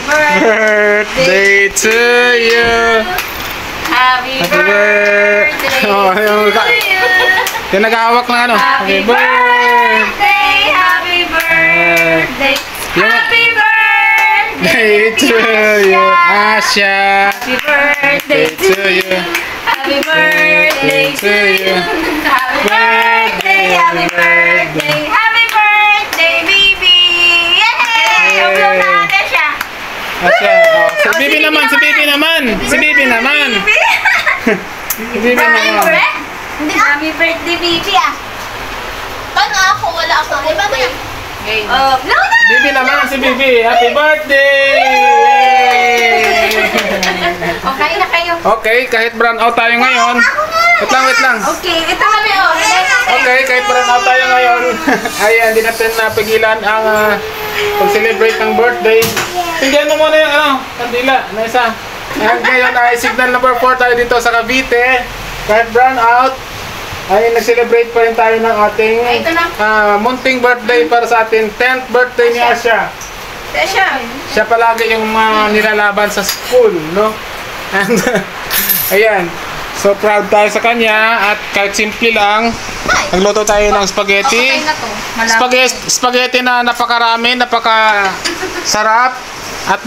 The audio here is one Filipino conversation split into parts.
birthday to you. Happy birthday Oh, yung nag-ahawak na ano. Happy birthday, happy birthday, happy birthday to you, Asha. Happy birthday to you. Happy birthday to you. Happy birthday, happy birthday, happy birthday, baby. Yay! Upload na natin siya. Asha. Oh, si Bibi naman, si Bibi naman. Si Bibi naman. Si Bibi naman. Happy birthday, baby ah. Paano ako? Wala ako. Ay, mamaya. Upload na! Bibi naman, si Bibi. Happy birthday! Yay! Okay na kayo. Okay, kahit brown out tayo ngayon. Wait lang, wait lang. Okay, ito kami oh. Okay, kahit brown out tayo ngayon. Ayan, hindi natin napigilan ang pag-celebrate ng birthday. Tingnan mo muna yung kandila na isa. Ayan, ngayon ay signal number 4 tayo dito sa Cavite. Kahit brown out, ay nag-celebrate pa rin tayo ng ating munting birthday para sa ating 10th birthday ni Asha. Siya palagi yung nilalaban sa school, no? And, ayan. So proud tayo sa kanya at kahit simple lang, nagluto tayo ng spaghetti. Spaghetti na napakarami, napakasarap at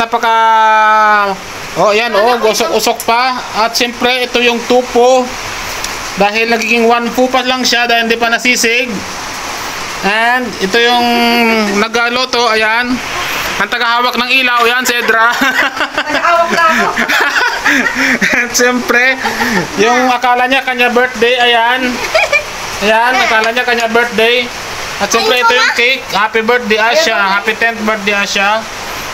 usok-usok pa. At siyempre, ito yung tupo. Dahil nagiging 1 pupa lang siya dahil hindi pa nasisig. And ito yung nagluto, ayan. Ang tagahawak ng ilaw, yan, si Edra. Nag-awak na ako. At siyempre, yung akala niya kanya birthday, ayan. Ayan, akala niya kanya birthday. At siyempre, ito yung cake. Happy birthday, Asha. Happy 10th birthday, Asha.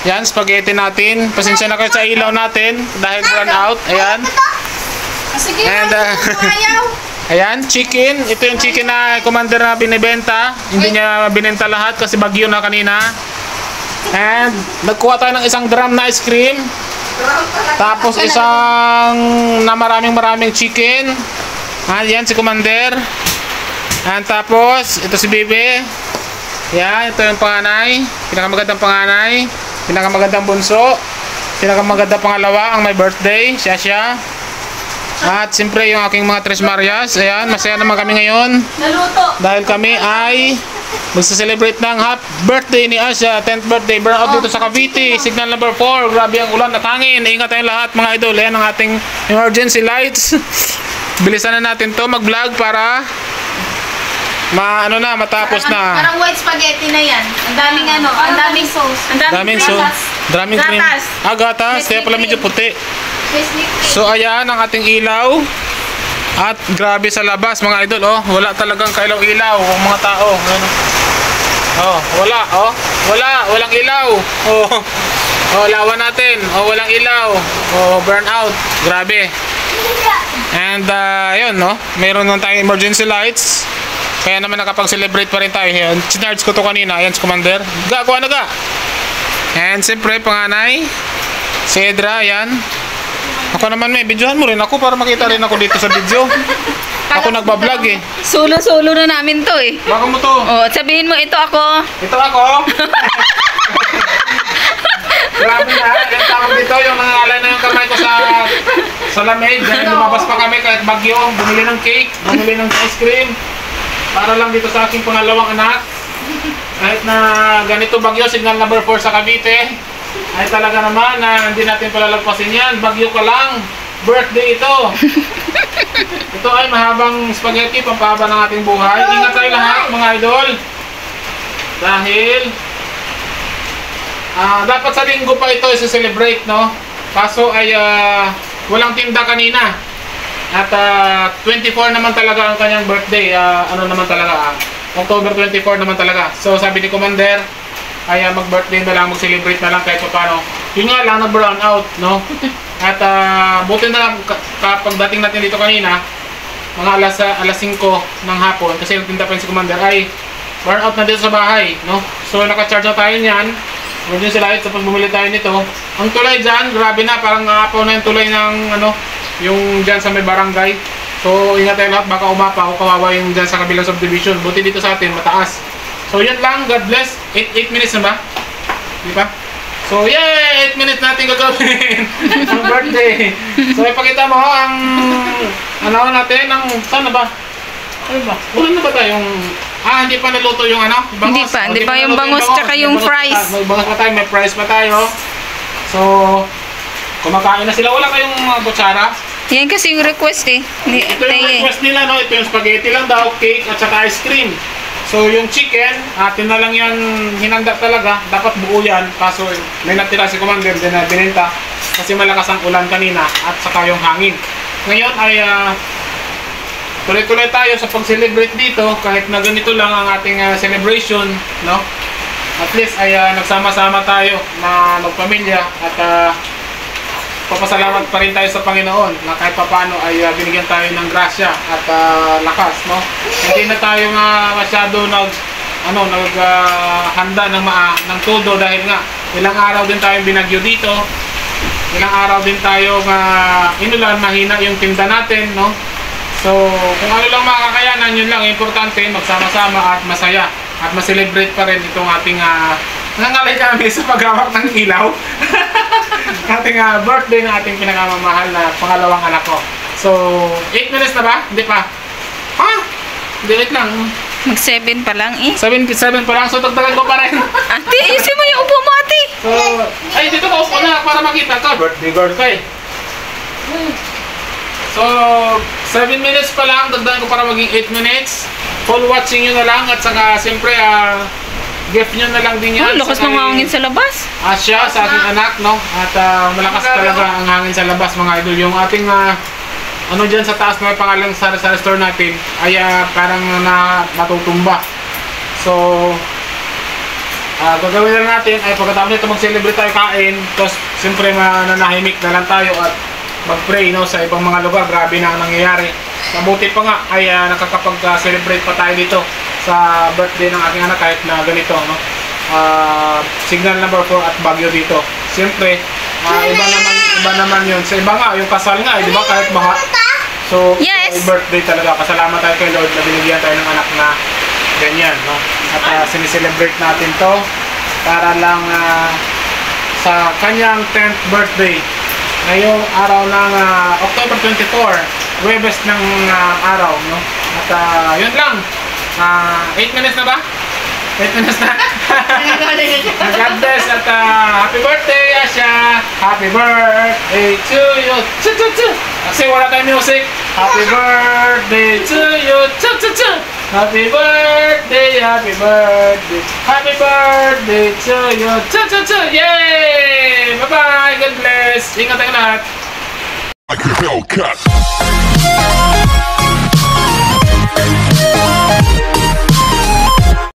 Yan, spaghetti natin. Pasensya na kayo sa ilaw natin dahil run out. Ayan. Sige, And, ayan, chicken. Ito yung chicken na commander na binibenta. Hindi niya binenta lahat kasi bagyo na kanina. And, nagkuha tayo ng isang drum na ice cream. Tapos isang na maraming chicken. Ayan, si commander. And tapos, ito si Bibi. Yan, ito yung panganay. Pinakamagandang panganay. Pinakamagandang bunso. Pinakamagandang pangalawa ang may birthday. Siya. At siyempre yung aking mga Tres Marias. Ayan, masaya naman kami ngayon. naluto. Dahil kami ay magsa-celebrate ng happy birthday ni Asha. 10th birthday. Burn out dito sa Cavite. Signal number 4. Grabe ang ulan at hangin. Ingat tayong lahat mga idol. Ayan ang ating emergency lights. Bilisan na natin to mag-vlog para matapos na. Parang white spaghetti na yan. Ang daming ang daming sauce. Ang Daming sauce. Daming cream. Gatas. Gatas. Kaya pala medyo puti. So ayan ang ating ilaw. At grabe sa labas mga idol, oh. Wala talagang kailaw-ilaw ang mga tao. Ano? Oh, wala, oh. Walang ilaw. Oh. Oh, lawan natin. Oh, walang ilaw. Oh, burn out. Grabe. And ayun, no. Meron naman tayong emergency lights. Kaya naman nakapag-celebrate pa rin tayo. Ayan, sinarge ko to kanina. Ayan, si Commander. Kuha na ga. And siyempre, panganay. Si Edra, ayan. Ako naman may videohan mo rin ako para makita rin ako dito sa video. Ako nagbablog eh. Solo na namin to eh. Baka mo to. Oh, sabihin mo ito ako. Ito ako. Grabe na. Yung tawag dito, yung nangangalan na yung kamay ko sa lamig. Dahil lumabas pa kami kahit bagyo. Bumili ng cake, bumili ng ice cream. Para lang dito sa aking pangalawang anak. Kahit na ganito bagyo, signal number 4 sa Cavite. Ay talaga naman na hindi natin palalagpasin yan. Bagyo ka lang. Birthday ito. Ito ay mahabang spaghetti, pampahaba ng ating buhay. Ingat tayo lahat mga idol. Dahil dapat sa linggo pa ito i-celebrate, no? Kaso ay walang tinda kanina. At 24 naman talaga ang kanyang birthday. October 24 naman talaga. So sabi ni Commander, ay mag-birthday na lang, mag-celebrate na lang kahit paano. Yun nga lang, nag-brown out, no? At buti na lang kapag dating natin dito kanina, mga alas 5 ng hapon, kasi nagtinda pa si Commander, ay brown out na dito sa bahay, no? So naka-charge na tayo niyan. Emergency light, so pag bumili tayo nito, ang tulay dyan, grabe na, parang apaw na yung tulay ng yung dyan sa may barangay. So ingat tayo lahat, baka umapaw, kawawa yung dyan sa kabilang subdivision. Buti dito sa atin, mataas. So yun lang, God bless. 8 minutes na ba? Di ba? So, yay! 8 minutes natin gagawin ang birthday. So, ipakita mo ang ano natin, ang saan na ba? Ano ba? Wala na ba tayong hindi pa naluto yung ano? Bangos. Hindi pa yung naluto bangos tsaka yung fries. May bangos pa tayo, may fries pa tayo. So, kumakain na sila. Wala kayong kutsara? Yan kasi yung request eh. Ito yung request nila, no? Ito yung spaghetti lang daw, cake at saka ice cream. So, yung chicken, atin na lang yan hinanda talaga. Dapat buo yan. Kaso, may natira si Commander din na binenta. Kasi malakas ang ulan kanina at saka yung hangin. Ngayon ay tuloy-tuloy tayo sa pag-celebrate dito. Kahit na ganito lang ang ating celebration, no? At least ay nagsama-sama tayo na magpamilya at papasalamat pa rin tayo sa Panginoon na kahit paano ay binigyan tayo ng grasya at lakas, no? Hindi na tayo masyado handa ng todo dahil nga ilang araw din tayong binagyo dito. Ilang araw din tayo inulan, mahina yung tinda natin, no? So, kung ano lang makakayanan, yun lang importante, magsama-sama at masaya at ma-celebrate pa rin itong ating nangalay kami sa paghawak ng ilaw. Ating birthday ng ating pinakamamahal na pangalawang anak ko. So, 8 minutes na ba? Hindi pa. Hindi, wait lang. Mag-7 pa lang eh. 7 pa lang, so dagdagan ko pa rin. Ate, isin mo yung upo mo, ate. So, ay, dito ka upo na para makita ka. Birthday girl ka eh. So, 7 minutes pa lang, dagdagan ko para maging 8 minutes. Full watching nyo na lang at saka siyempre, gift nyo na lang din yan. Lakas ng hangin sa labas. Siya, sa aking anak, no? At malakas talaga ang hangin sa labas, mga idol. Yung ating, ano dyan sa taas na may pangalang sa store natin, ay parang natutumba. So, gagawin na natin, ay pagkatapos nito mag-celebrate tayo kain, tapos siyempre mananahimik na lang tayo at mag-pray, no, sa ibang mga lugar. Grabe na ang nangyayari. Mabuti pa nga ay nakakapag-celebrate pa tayo dito sa birthday ng aking anak kahit na ganito, no? Signal number 4 at Baguio dito. Siyempre, iba naman yun. Sa iba nga, yung kasal nga, di ba, kahit baha. So, yes. Birthday talaga. Pasalamat tayo kay Lord na binigyan tayo ng anak na ganyan, no? At sineselebrate natin to para lang sa kanyang 10th birthday. Ngayong araw ng October 24, Webes ng araw, no? At yun lang. 8 minutes na ba? 8 minutes na. God bless at happy birthday, Asha! Happy birthday to you! Kasi wala tayong music. Happy birthday to you! Happy birthday, happy birthday, happy birthday to you! Yay! Bye-bye! God bless! Ingat tayo lahat! Like a Hellcat.